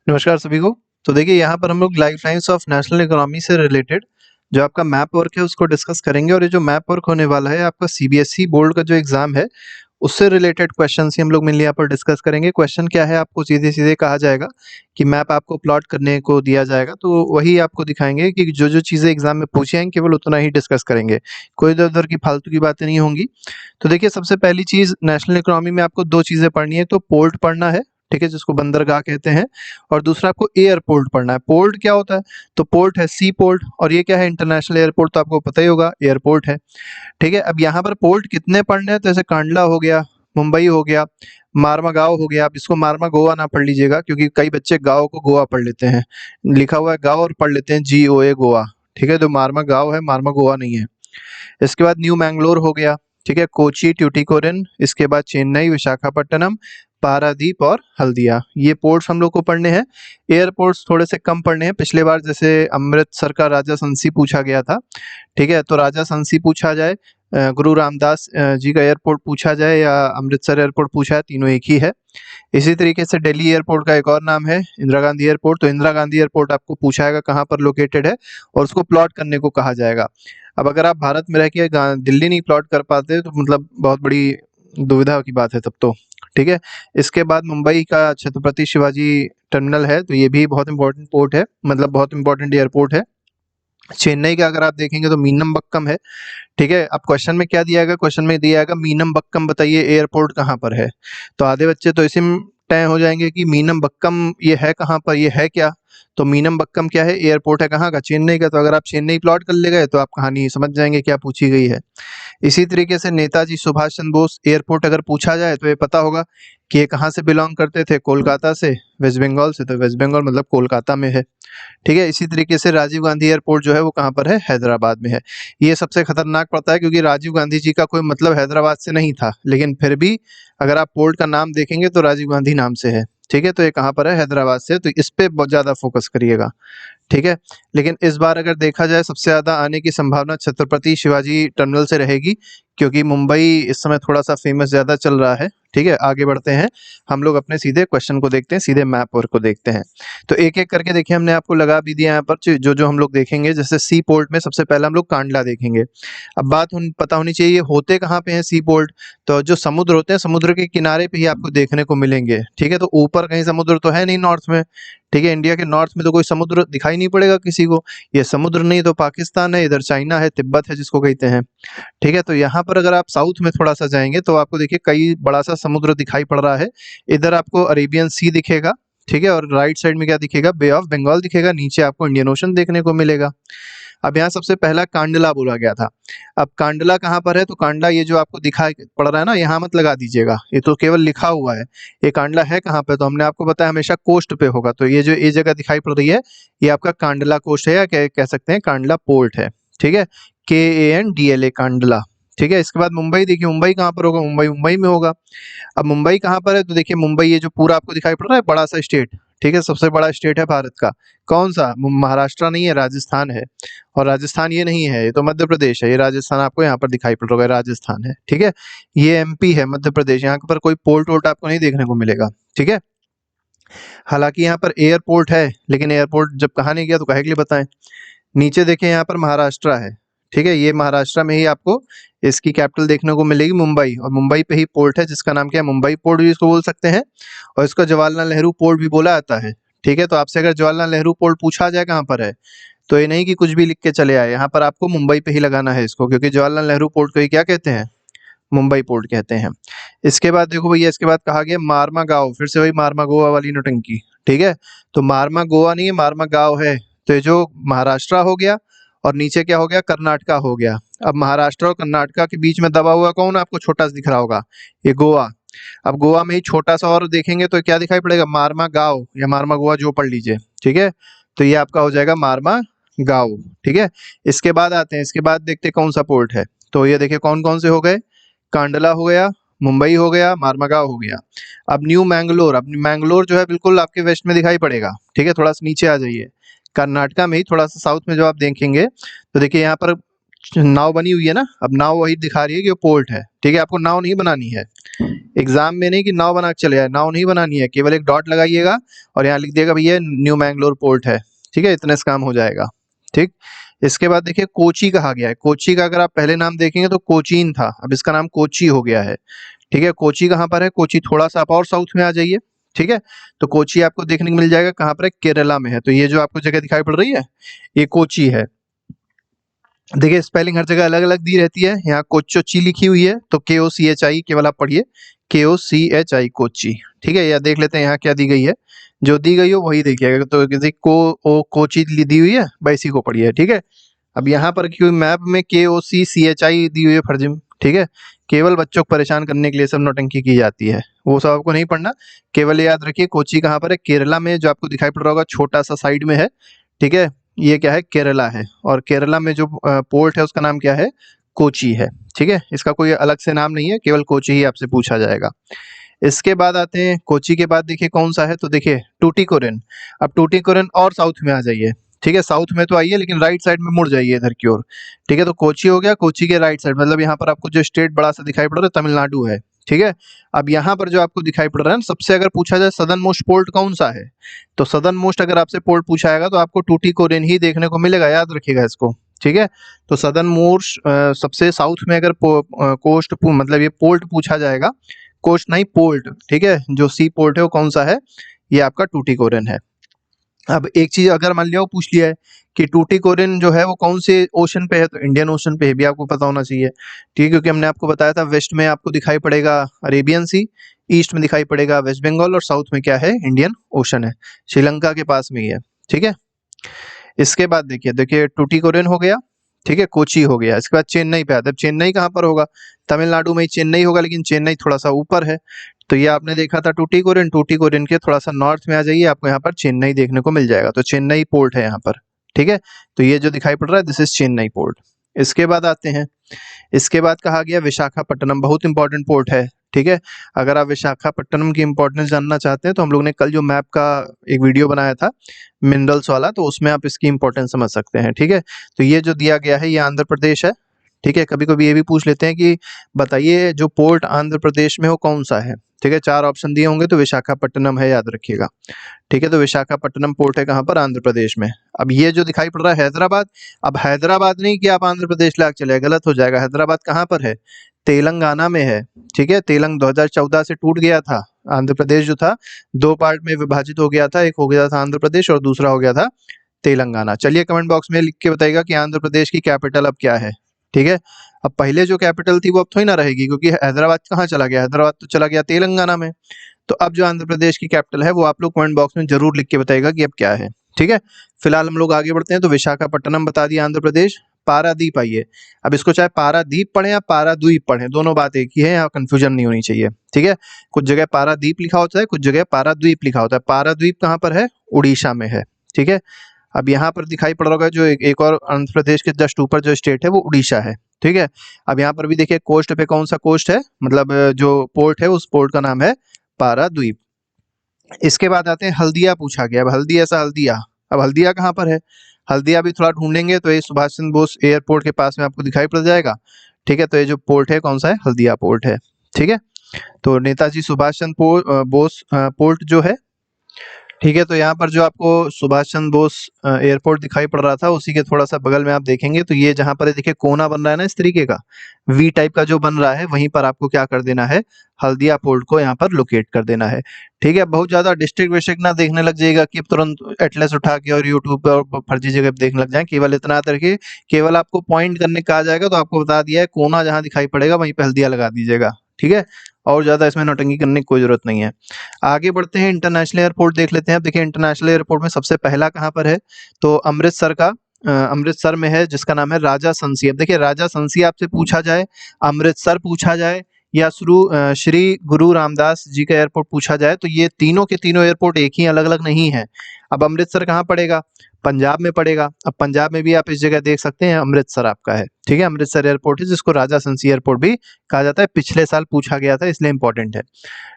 नमस्कार सभी को। तो देखिए यहाँ पर हम लोग लाइफलाइंस ऑफ नेशनल इकोनॉमी से रिलेटेड जो आपका मैप वर्क है उसको डिस्कस करेंगे और ये जो मैप वर्क होने वाला है आपका सीबीएसई बोर्ड का जो एग्जाम है उससे रिलेटेड क्वेश्चन ही हम लोग मेनली यहाँ पर डिस्कस करेंगे। क्वेश्चन क्या है, आपको सीधे सीधे कहा जाएगा कि मैप आपको प्लॉट करने को दिया जाएगा तो वही आपको दिखाएंगे कि जो जो चीज़ें एग्जाम में पूछी हैं केवल उतना ही डिस्कस करेंगे, कोई इधर उधर की फालतू की बातें नहीं होंगी। तो देखिए सबसे पहली चीज़ नेशनल इकोनॉमी में आपको दो चीज़ें पढ़नी है, तो पोर्ट पढ़ना है, ठीक है, जिसको बंदरगाह कहते हैं, और दूसरा आपको एयरपोर्ट पढ़ना है। पोर्ट क्या होता है? तो पोर्ट है सी पोर्ट, और ये क्या है? इंटरनेशनल एयरपोर्ट, तो आपको पता ही होगा एयरपोर्ट है, ठीक है। अब यहाँ पर पोर्ट कितने पढ़ने हैं? तो जैसे कांडला हो गया, मुंबई हो गया, मारमागांव हो गया। आप इसको मारमा गोवा ना पढ़ लीजिएगा क्योंकि कई बच्चे गाँव को गोवा पढ़ लेते हैं, लिखा हुआ है गाँव और पढ़ लेते हैं GOA गोवा, ठीक है। तो मारमा गाँव है, मारमा गोवा नहीं है। इसके बाद न्यू मैंगलोर हो गया, ठीक है, कोची, ट्यूटिकोरिन, इसके बाद चेन्नई, विशाखापट्टनम, पारादीप और हल्दिया, ये पोर्ट्स हम लोग को पढ़ने हैं। एयरपोर्ट्स थोड़े से कम पढ़ने हैं, पिछले बार जैसे अमृतसर का राजा संसी पूछा गया था, ठीक है, तो राजा संसी पूछा जाए, गुरु रामदास जी का एयरपोर्ट पूछा जाए या अमृतसर एयरपोर्ट पूछा है, तीनों एक ही है। इसी तरीके से दिल्ली एयरपोर्ट का एक और नाम है इंदिरा गांधी एयरपोर्ट, तो इंदिरा गांधी एयरपोर्ट आपको पूछा जाएगा कहाँ पर लोकेटेड है और उसको प्लॉट करने को कहा जाएगा। अब अगर आप भारत में रह के दिल्ली नहीं प्लॉट कर पाते तो मतलब बहुत बड़ी दुविधा की बात है तब तो, ठीक है। इसके बाद मुंबई का छत्रपति शिवाजी टर्मिनल है, तो ये भी बहुत इंपॉर्टेंट पोर्ट है, मतलब बहुत इंपॉर्टेंट एयरपोर्ट है। चेन्नई का अगर आप देखेंगे तो मीनमबक्कम है, ठीक है। अब क्वेश्चन में क्या दिया गया? क्वेश्चन में दिया गया मीनमबक्कम बताइए एयरपोर्ट कहाँ पर है, तो आधे बच्चे तो इसी में तय हो जाएंगे कि मीनमबक्कम ये है कहाँ पर, ये है क्या? तो मीनमबक्कम क्या है? एयरपोर्ट है कहाँ का? चेन्नई का। तो अगर आप चेन्नई प्लॉट कर ले गए तो आप कहानी समझ जाएंगे क्या पूछी गई है। इसी तरीके से नेताजी सुभाष चंद्र बोस एयरपोर्ट अगर पूछा जाए तो ये पता होगा कि ये कहाँ से बिलोंग करते थे? कोलकाता से, वेस्ट बंगाल से, तो वेस्ट बंगाल मतलब कोलकाता में है, ठीक है। इसी तरीके से राजीव गांधी एयरपोर्ट जो है वो कहाँ पर है? हैदराबाद में है। ये सबसे खतरनाक पड़ता है क्योंकि राजीव गांधी जी का कोई मतलब हैदराबाद से नहीं था, लेकिन फिर भी अगर आप पोर्ट का नाम देखेंगे तो राजीव गांधी नाम से है, ठीक है। तो ये कहाँ पर है? हैदराबाद से, तो इस पे बहुत ज्यादा फोकस करिएगा, ठीक है। लेकिन इस बार अगर देखा जाए सबसे ज्यादा आने की संभावना छत्रपति शिवाजी टर्मिनल से रहेगी क्योंकि मुंबई इस समय थोड़ा सा फेमस ज्यादा चल रहा है, ठीक है। आगे बढ़ते हैं, हम लोग अपने सीधे क्वेश्चन को देखते हैं, सीधे मैप वर्क को देखते हैं। तो एक एक करके देखिए, हमने आपको लगा भी दिया यहाँ पर जो जो हम लोग देखेंगे। जैसे सी पोर्ट में सबसे पहले हम लोग कांडला देखेंगे। अब बात पता होनी चाहिए होते कहाँ पे हैं सी पोर्ट? तो जो समुद्र होते हैं समुद्र के किनारे पे ही आपको देखने को मिलेंगे, ठीक है। तो ऊपर कहीं समुद्र तो है नहीं नॉर्थ में, ठीक है। इंडिया के नॉर्थ में तो कोई समुद्र दिखाई नहीं पड़ेगा किसी को, ये समुद्र नहीं तो पाकिस्तान है, इधर चाइना है, तिब्बत है जिसको कहते हैं, ठीक है। तो यहाँ पर अगर आप साउथ में थोड़ा सा जाएंगे तो आपको देखिए कई बड़ा सा समुद्र दिखाई पड़ रहा है। इधर आपको अरेबियन सी दिखेगा, ठीक है, और राइट साइड में क्या दिखेगा? बे ऑफ बंगाल दिखेगा, नीचे आपको इंडियन ओशन देखने को मिलेगा। अब यहाँ सबसे पहला कांडला बोला गया था। अब कांडला कहाँ पर है? तो कांडला ये जो आपको दिखाई पड़ रहा है ना, यहाँ मत लगा दीजिएगा, ये तो केवल लिखा हुआ है। ये कांडला है कहाँ पे? तो हमने आपको बताया हमेशा कोस्ट पे होगा, तो ये जो ये जगह दिखाई पड़ रही है ये आपका कांडला कोस्ट है, या कह सकते हैं कांडला पोर्ट है, ठीक है। KANDLA कांडला, ठीक है। इसके बाद मुंबई देखिए, मुंबई कहाँ पर होगा? मुंबई मुंबई में होगा। अब मुंबई कहाँ पर है? तो देखिए मुंबई ये जो पूरा आपको दिखाई पड़ रहा है बड़ा सा स्टेट, ठीक है, सबसे बड़ा स्टेट है भारत का। कौन सा? महाराष्ट्र नहीं है, राजस्थान है। और राजस्थान ये नहीं है, ये तो मध्य प्रदेश है। ये राजस्थान आपको यहाँ पर दिखाई पड़ रहा है, राजस्थान है, ठीक है। ये MP है, मध्य प्रदेश। यहाँ पर कोई पोर्ट वोर्ट आपको नहीं देखने को मिलेगा, ठीक है। हालांकि यहाँ पर एयरपोर्ट है, लेकिन एयरपोर्ट जब कहा नहीं गया तो काहे के लिए बताएं। नीचे देखें यहाँ पर महाराष्ट्र है, ठीक है। ये महाराष्ट्र में ही आपको इसकी कैपिटल देखने को मिलेगी मुंबई, और मुंबई पे ही पोर्ट है जिसका नाम क्या है? मुंबई पोर्ट भी इसको बोल सकते हैं, और इसको जवाहरलाल नेहरू पोर्ट भी बोला जाता है, ठीक है। तो आपसे अगर जवाहरलाल नेहरू पोर्ट पूछा जाए कहाँ पर है, तो ये नहीं कि कुछ भी लिख के चले आए, यहाँ पर आपको मुंबई पे ही लगाना है इसको, क्योंकि जवाहरलाल नेहरू पोर्ट को ही क्या कहते हैं? मुंबई पोर्ट कहते हैं। इसके बाद देखो भैया, इसके बाद कहा गया मारमा गांव, फिर से वही मारमा गोवा वाली नौटंकी, ठीक है। तो मारमा गोवा नहीं है, मारमा गांव है। तो ये जो महाराष्ट्र हो गया और नीचे क्या हो गया? कर्नाटका हो गया। अब महाराष्ट्र और कर्नाटका के बीच में दबा हुआ कौन आपको छोटा सा दिख रहा होगा? ये गोवा। अब गोवा में ही छोटा सा और देखेंगे तो क्या दिखाई पड़ेगा? मारमा गांव या मारमा गोवा, जो पढ़ लीजिए, ठीक है। तो ये आपका हो जाएगा मारमा गांव, ठीक है। इसके बाद आते हैं, इसके बाद देखते हैं कौन सा पोर्ट है। तो ये देखिए कौन कौन से हो गए? कांडला हो गया, मुंबई हो गया, मारमागांव हो गया। अब न्यू मैंगलोर, अब मैंगलोर जो है बिल्कुल आपके वेस्ट में दिखाई पड़ेगा, ठीक है। थोड़ा सा नीचे आ जाइए, कर्नाटका में ही थोड़ा सा साउथ में जो आप देखेंगे तो देखिए यहाँ पर नाव बनी हुई है ना। अब नाव वही दिखा रही है कि वो पोर्ट है, ठीक है। आपको नाव नहीं बनानी है, एग्जाम में नहीं कि नाव बना के चले जाए, नाव नहीं बनानी है, केवल एक डॉट लगाइएगा और यहाँ लिख दिएगा भैया न्यू मैंगलोर पोर्ट है, ठीक है, इतने से काम हो जाएगा। ठीक, इसके बाद देखिए कोची कहा गया है। कोची का अगर आप पहले नाम देखेंगे तो कोचीन था, अब इसका नाम कोची हो गया है। ठीक है, कोची कहाँ पर है? कोची थोड़ा सा आप और साउथ में आ जाइए। ठीक है, तो कोची आपको देखने को मिल जाएगा कहाँ पर है? केरला में है। तो ये जो आपको जगह दिखाई पड़ रही है ये कोची है। देखिए स्पेलिंग हर जगह अलग अलग दी रहती है, यहाँ कोच्चोची लिखी हुई है तो KOCHI केवल आप पढ़िए, KOCHI कोची। ठीक है, या देख लेते हैं यहाँ क्या दी गई है, जो दी गई हो वही देखिएगा। तो किसी कोची दी हुई है वैसी को पढ़िए। ठीक है, अब यहाँ पर क्यों मैप में KOCCHI दी हुई है फर्जिम। ठीक है, केवल बच्चों को परेशान करने के लिए सब नौटंकी की जाती है, वो सब आपको नहीं पढ़ना, केवल याद रखिए कोची कहाँ पर है? केरला में, जो आपको दिखाई पड़ रहा होगा छोटा सा साइड में है। ठीक है, ये क्या है? केरला है, और केरला में जो पोर्ट है उसका नाम क्या है? कोची है। ठीक है, इसका कोई अलग से नाम नहीं है, केवल कोची ही आपसे पूछा जाएगा। इसके बाद आते हैं कोची के बाद देखिए कौन सा है, तो देखिए टूटीकोरिन। अब टूटीकोरिन और साउथ में आ जाइए। ठीक है, साउथ में तो आइए लेकिन राइट साइड में मुड़ जाइए इधर की ओर। ठीक है, तो कोची हो गया, कोची के राइट साइड, मतलब यहाँ पर आपको जो स्टेट बड़ा सा दिखाई पड़ रहा है तमिलनाडु है। ठीक है, अब यहाँ पर जो आपको दिखाई पड़ रहा है ना, सबसे अगर पूछा जाए सदर्न मोस्ट पोर्ट कौन सा है, तो सदर्न मोस्ट अगर आपसे पोर्ट पूछा जाएगा तो आपको टूटीकोरिन ही देखने को मिलेगा, याद रखिएगा इसको। ठीक है, तो सदर्न मोस्ट सबसे साउथ में अगर कोस्ट मतलब ये पोर्ट पूछा जाएगा, कोस्ट नहीं पोर्ट, ठीक है, जो सी पोर्ट है वो कौन सा है? ये आपका टूटीकोरिन है। अब एक चीज अगर मान लिया वो पूछ लिया है कि टूटीकोरिन जो है वो कौन से ओशन पे है, तो इंडियन ओशन पे है, भी आपको पता होना चाहिए। ठीक है, क्योंकि हमने आपको बताया था वेस्ट में आपको दिखाई पड़ेगा अरेबियन सी, ईस्ट में दिखाई पड़ेगा वेस्ट बंगाल, और साउथ में क्या है? इंडियन ओशन है, श्रीलंका के पास में ही है। ठीक है, इसके बाद देखिए देखिए टूटीकोरिन हो गया। ठीक है, कोची हो गया। इसके बाद चेन्नई पे आता है। चेन्नई कहाँ पर होगा? तमिलनाडु में ही चेन्नई होगा, लेकिन चेन्नई थोड़ा सा ऊपर है। तो ये आपने देखा था टूटीकोरिन, टूटीकोरिन के थोड़ा सा नॉर्थ में आ जाइए, आपको यहाँ पर चेन्नई देखने को मिल जाएगा। तो चेन्नई पोर्ट है यहाँ पर। ठीक है, तो ये जो दिखाई पड़ रहा है दिस इज चेन्नई पोर्ट। इसके बाद आते हैं, इसके बाद कहा गया विशाखापट्टनम, बहुत इंपॉर्टेंट पोर्ट है। ठीक है, अगर आप विशाखापट्टनम की इंपॉर्टेंस जानना चाहते हैं तो हम लोग ने कल जो मैप का एक वीडियो बनाया था मिनरल्स वाला, तो उसमें आप इसकी इंपॉर्टेंस समझ सकते हैं। ठीक है, तो ये जो दिया गया है ये आंध्र प्रदेश है। ठीक है, कभी कभी ये भी पूछ लेते हैं कि बताइए जो पोर्ट आंध्र प्रदेश में हो कौन सा है। ठीक है, 4 ऑप्शन दिए होंगे तो विशाखापट्टनम है, याद रखिएगा। ठीक है, तो विशाखापट्टनम पोर्ट है कहाँ पर? आंध्र प्रदेश में। अब ये जो दिखाई पड़ रहा है हैदराबाद, अब हैदराबाद नहीं कि आप आंध्र प्रदेश लाके चले, गलत हो जाएगा। हैदराबाद कहाँ पर है? तेलंगाना में है। ठीक है, 2014 से टूट गया था आंध्र प्रदेश, जो था 2 पार्ट में विभाजित हो गया था, एक हो गया था आंध्र प्रदेश और दूसरा हो गया था तेलंगाना। चलिए कमेंट बॉक्स में लिख के बताइएगा कि आंध्र प्रदेश की कैपिटल अब क्या है। ठीक है, अब पहले जो कैपिटल थी वो अब थोड़ी ना रहेगी, क्योंकि हैदराबाद कहाँ चला गया? हैदराबाद तो चला गया तेलंगाना में। तो अब जो आंध्र प्रदेश की कैपिटल है वो आप लोग कमेंट बॉक्स में जरूर लिख के बताइएगा कि अब क्या है। ठीक है, फिलहाल हम लोग आगे बढ़ते हैं। तो विशाखापट्टनम बता दिया आंध्र प्रदेश। पारादीप आइए, अब इसको चाहे पारादीप पढ़े या पाराद्वीप पढ़े, दोनों बात एक ही है, यहाँ कंफ्यूजन नहीं होनी चाहिए। ठीक है, कुछ जगह पारादीप लिखा होता है, कुछ जगह पाराद्वीप लिखा होता है। पाराद्वीप कहाँ पर है? उड़ीसा में है। ठीक है, अब यहाँ पर दिखाई पड़ रहा होगा जो एक और आंध्र प्रदेश के जस्ट ऊपर जो स्टेट है वो उड़ीसा है। ठीक है, अब यहाँ पर भी देखिए कोस्ट पे कौन सा कोस्ट है, मतलब जो पोर्ट है उस पोर्ट का नाम है पाराद्वीप। इसके बाद आते हैं हल्दिया पूछा गया। अब हल्दी ऐसा हल्दिया, अब हल्दिया कहाँ पर है? हल्दिया भी थोड़ा ढूंढेंगे तो ये सुभाष चंद्र बोस एयरपोर्ट के पास में आपको दिखाई पड़ जाएगा। ठीक है, तो ये जो पोर्ट है कौन सा है? हल्दिया पोर्ट है। ठीक है, तो नेताजी सुभाष चंद्र बोस पोर्ट जो है। ठीक है, तो यहाँ पर जो आपको सुभाष चंद्र बोस एयरपोर्ट दिखाई पड़ रहा था उसी के थोड़ा सा बगल में आप देखेंगे तो ये जहाँ पर देखिए कोना बन रहा है ना इस तरीके का, वी टाइप का जो बन रहा है, वहीं पर आपको क्या कर देना है? हल्दिया पोर्ट को यहाँ पर लोकेट कर देना है। ठीक है, बहुत ज्यादा डिस्ट्रिक्ट विस्ट्रिक्ट ना देखने लग जाएगा कि तुरंत एटलस उठा के और यूट्यूब पे और फर्जी जगह पे देखने लग जाए। केवल इतना करके, केवल आपको पॉइंट करने का आ जाएगा तो आपको बता दिया है कोना जहाँ दिखाई पड़ेगा वहीं पे हल्दिया लगा दीजिएगा। ठीक है, और ज्यादा इसमें नौटंकी करने की कोई जरूरत नहीं है। आगे बढ़ते हैं, इंटरनेशनल एयरपोर्ट देख लेते हैं। अब देखिए इंटरनेशनल एयरपोर्ट में सबसे पहला कहाँ पर है? तो अमृतसर का, अमृतसर में है, जिसका नाम है राजा संसी। अब देखिए राजा संसी आपसे पूछा जाए, अमृतसर पूछा जाए, या श्री गुरु रामदास जी का एयरपोर्ट पूछा जाए, तो ये तीनों के तीनों एयरपोर्ट एक ही, अलग अलग नहीं है। अब अमृतसर कहाँ पड़ेगा? पंजाब में पड़ेगा। अब पंजाब में भी आप इस जगह देख सकते हैं, अमृतसर आपका है। ठीक है, अमृतसर एयरपोर्ट है, जिसको राजा संसी एयरपोर्ट भी कहा जाता है। पिछले साल पूछा गया था इसलिए इंपॉर्टेंट है।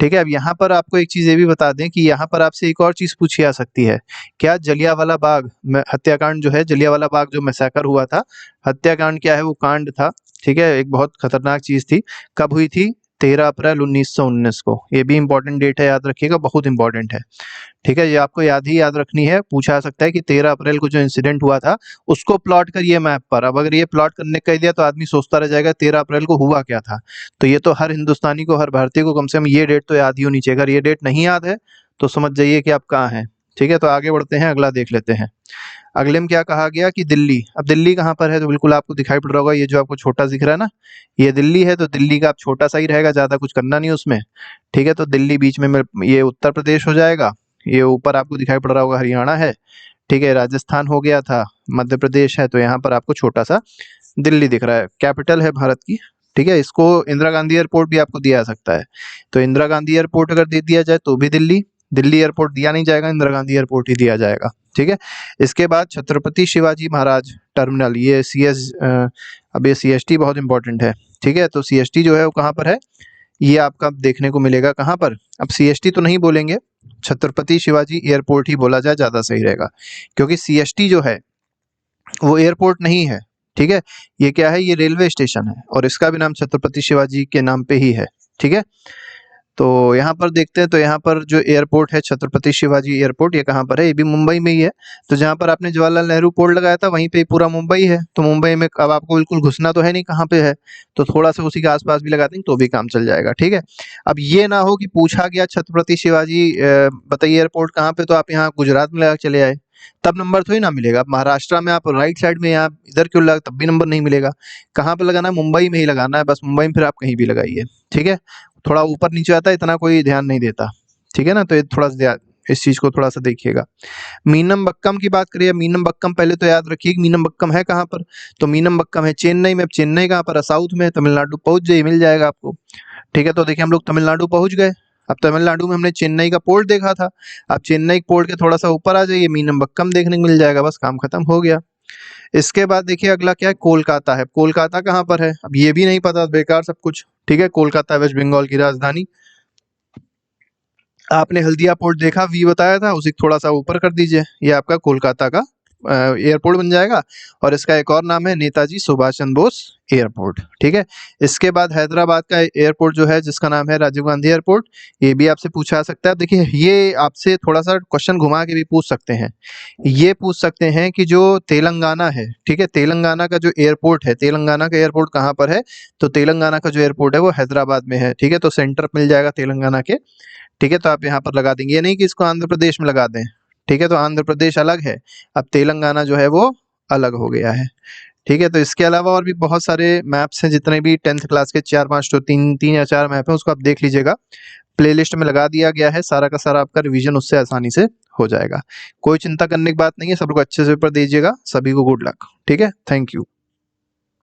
ठीक है, अब यहाँ पर आपको एक चीज ये भी बता दें कि यहाँ पर आपसे एक और चीज पूछी जा सकती है, क्या जलियांवाला बाग हत्याकांड जो है, जलियांवाला बाग जो मैसेकर हुआ था, हत्याकांड क्या है? वो कांड था। ठीक है, एक बहुत खतरनाक चीज थी। कब हुई थी? 13 अप्रैल 1919 को। ये भी इंपॉर्टेंट डेट है, याद रखिएगा, बहुत इंपॉर्टेंट है। ठीक है, ये आपको याद रखनी है। पूछा जा सकता है कि 13 अप्रैल को जो इंसिडेंट हुआ था उसको प्लॉट करिए मैप पर। अब अगर ये प्लॉट करने कह दिया तो आदमी सोचता रह जाएगा 13 अप्रैल को हुआ क्या था। तो ये तो हर हिंदुस्तानी को, हर भारतीय को कम से कम ये डेट तो याद ही होनी चाहिए। अगर ये डेट नहीं याद है तो समझ जाइए कि आप कहाँ हैं। ठीक है, तो आगे बढ़ते हैं, अगला देख लेते हैं। अगले में क्या कहा गया कि दिल्ली। अब दिल्ली कहाँ पर है, तो बिल्कुल आपको दिखाई पड़ रहा होगा, ये जो आपको छोटा दिख रहा है ना, ये दिल्ली है। तो दिल्ली का आप छोटा सा ही रहेगा, ज्यादा कुछ करना नहीं उसमें। ठीक है, तो दिल्ली बीच में ये उत्तर प्रदेश हो जाएगा। ये ऊपर आपको दिखाई पड़ रहा होगा हरियाणा है। ठीक है, राजस्थान हो गया था, मध्य प्रदेश है, तो यहाँ पर आपको छोटा सा दिल्ली दिख रहा है। कैपिटल है भारत की। ठीक है, इसको इंदिरा गांधी एयरपोर्ट भी आपको दिया जा सकता है। तो इंदिरा गांधी एयरपोर्ट अगर दे दिया जाए तो भी दिल्ली, दिल्ली एयरपोर्ट दिया नहीं जाएगा, इंदिरा गांधी एयरपोर्ट ही दिया जाएगा। ठीक है, इसके बाद छत्रपति शिवाजी महाराज टर्मिनल, ये अब ये CST बहुत इंपॉर्टेंट है। ठीक है, तो CST जो है वो कहाँ पर है, ये आपका देखने को मिलेगा कहाँ पर। अब CST तो नहीं बोलेंगे, छत्रपति शिवाजी एयरपोर्ट ही बोला जाए, ज्यादा सही रहेगा, क्योंकि CST जो है वो एयरपोर्ट नहीं है। ठीक है, ये क्या है, ये रेलवे स्टेशन है और इसका भी नाम छत्रपति शिवाजी के नाम पे ही है। ठीक है, तो यहाँ पर देखते हैं, तो यहाँ पर जो एयरपोर्ट है छत्रपति शिवाजी एयरपोर्ट, ये कहाँ पर है, ये भी मुंबई में ही है। तो जहाँ पर आपने जवाहरलाल नेहरू पोर्ट लगाया था वहीं पे पूरा मुंबई है। तो मुंबई में अब आपको बिल्कुल घुसना तो है नहीं कहाँ पे है, तो थोड़ा सा उसी के आसपास भी लगा देंगे तो भी काम चल जाएगा। ठीक है, अब ये ना हो कि पूछा गया छत्रपति शिवाजी बताइए एयरपोर्ट कहाँ पे, तो आप यहाँ गुजरात में लगा के चले आए, तब नंबर थोड़ी ना मिलेगा। महाराष्ट्र में आप राइट साइड में यहाँ इधर क्यों लगा, तब भी नंबर नहीं मिलेगा। कहाँ पे लगाना है, मुंबई में ही लगाना है, बस मुंबई में फिर आप कहीं भी लगाइए। ठीक है, थोड़ा ऊपर नीचे आता है, इतना कोई ध्यान नहीं देता। ठीक है ना, तो ये थोड़ा सा इस चीज को थोड़ा सा देखिएगा। मीनमबक्कम की बात करिए, मीनमबक्कम पहले तो याद रखिए मीनमबक्कम है कहाँ पर, तो मीनमबक्कम है चेन्नई में। अब चेन्नई कहाँ पर है, साउथ में, तमिलनाडु पहुंच जाइए, मिल जाएगा आपको। ठीक है, तो देखिए हम लोग तमिलनाडु पहुंच गए। अब तमिलनाडु में हमने चेन्नई का पोर्ट देखा था, अब चेन्नई पोर्ट के थोड़ा सा ऊपर आ जाइए, मीनमबक्कम देखने को मिल जाएगा, बस काम खत्म हो गया। इसके बाद देखिए अगला क्या है, कोलकाता है। कोलकाता कहाँ पर है, अब ये भी नहीं पता, बेकार सब कुछ। ठीक है, कोलकाता वेस्ट बंगाल की राजधानी। आपने हल्दिया पोर्ट देखा, वी बताया था, उसी थोड़ा सा ऊपर कर दीजिए, ये आपका कोलकाता का एयरपोर्ट बन जाएगा। और इसका एक और नाम है नेताजी सुभाष चंद्र बोस एयरपोर्ट। ठीक है, इसके बाद हैदराबाद का एयरपोर्ट जो है जिसका नाम है राजीव गांधी एयरपोर्ट, ये भी आपसे पूछा जा सकता है। देखिए ये आपसे थोड़ा सा क्वेश्चन घुमा के भी पूछ सकते हैं। ये पूछ सकते हैं कि जो तेलंगाना है, ठीक है, तेलंगाना का जो एयरपोर्ट है, तेलंगाना का एयरपोर्ट कहाँ पर है, तो तेलंगाना का जो एयरपोर्ट है वो हैदराबाद में है। ठीक है, तो सेंटर मिल जाएगा तेलंगाना के। ठीक है, तो आप यहाँ पर लगा देंगे, ये नहीं कि इसको आंध्र प्रदेश में लगा दें। ठीक है, तो आंध्र प्रदेश अलग है, अब तेलंगाना जो है वो अलग हो गया है। ठीक है, तो इसके अलावा और भी बहुत सारे मैप्स हैं, जितने भी 10th क्लास के 4-5 तो 3 या 4 मैप हैं, उसको आप देख लीजिएगा, प्लेलिस्ट में लगा दिया गया है। सारा का सारा आपका रिवीजन उससे आसानी से हो जाएगा। कोई चिंता करने की बात नहीं है, सब लोग अच्छे से पेपर दीजिएगा। सभी को गुड लक। ठीक है, थैंक यू।